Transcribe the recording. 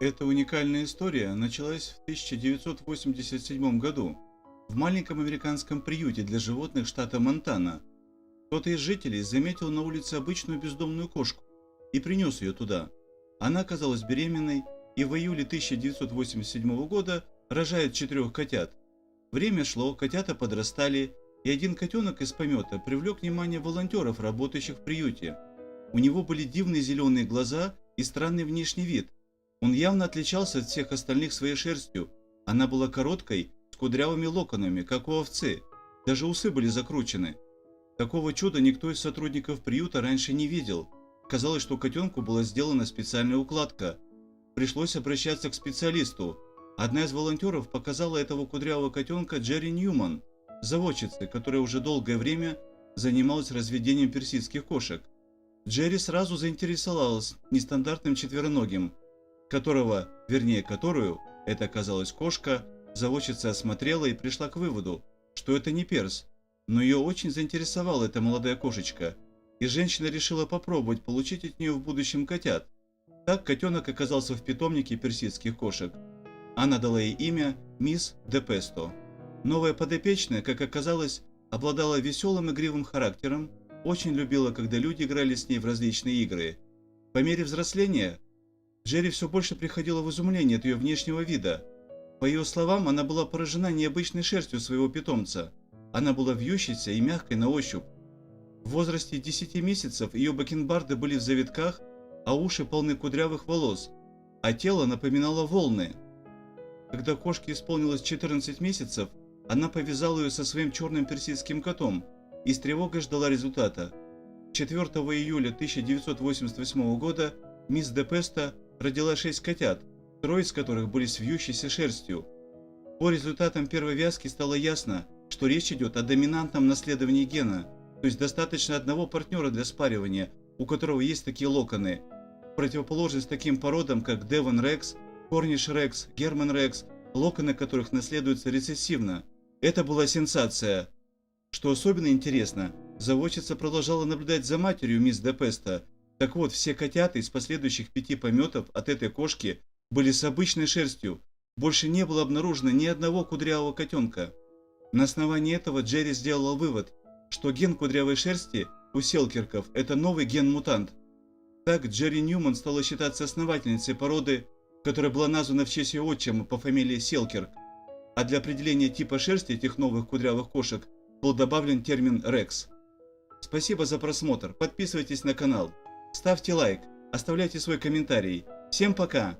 Эта уникальная история началась в 1987 году в маленьком американском приюте для животных штата Монтана. Кто-то из жителей заметил на улице обычную бездомную кошку и принес ее туда. Она оказалась беременной и в июле 1987 года рожает 4 котят. Время шло, котята подрастали, и один котенок из помета привлек внимание волонтеров, работающих в приюте. У него были дивные зеленые глаза и странный внешний вид. Он явно отличался от всех остальных своей шерстью. Она была короткой, с кудрявыми локонами, как у овцы. Даже усы были закручены. Такого чуда никто из сотрудников приюта раньше не видел. Казалось, что котенку была сделана специальная укладка. Пришлось обращаться к специалисту. Одна из волонтеров показала этого кудрявого котенка Джерри Ньюман, заводчице, которая уже долгое время занималась разведением персидских кошек. Джерри сразу заинтересовалась нестандартным четвероногим, которую, это оказалась кошка, заводчица осмотрела и пришла к выводу, что это не перс, но ее очень заинтересовала эта молодая кошечка, и женщина решила попробовать получить от нее в будущем котят. Так котенок оказался в питомнике персидских кошек. Она дала ей имя Мисс де Песто. Новая подопечная, как оказалось, обладала веселым игривым характером, очень любила, когда люди играли с ней в различные игры. По мере взросления Джерри все больше приходила в изумление от ее внешнего вида. По ее словам, она была поражена необычной шерстью своего питомца. Она была вьющейся и мягкой на ощупь. В возрасте 10 месяцев ее бакенбарды были в завитках, а уши полны кудрявых волос, а тело напоминало волны. Когда кошке исполнилось 14 месяцев, она повязала ее со своим черным персидским котом и с тревогой ждала результата. 4 июля 1988 года мисс де Песто родила 6 котят, 3 из которых были с вьющейся шерстью. По результатам первой вязки стало ясно, что речь идет о доминантном наследовании гена, то есть достаточно одного партнера для спаривания, у которого есть такие локоны. В противоположность таким породам, как Девон Рекс, Корниш Рекс, Герман Рекс, локоны которых наследуются рецессивно. Это была сенсация. Что особенно интересно, заводчица продолжала наблюдать за матерью мисс де Песто. Так вот, все котята из последующих 5 пометов от этой кошки были с обычной шерстью. Больше не было обнаружено ни одного кудрявого котенка. На основании этого Джерри сделала вывод, что ген кудрявой шерсти у селкерков – это новый ген-мутант. Так Джерри Ньюман стала считаться основательницей породы, которая была названа в честь ее отчима по фамилии Селкерк. А для определения типа шерсти этих новых кудрявых кошек был добавлен термин «рекс». Спасибо за просмотр, подписывайтесь на канал, ставьте лайк, оставляйте свой комментарий. Всем пока!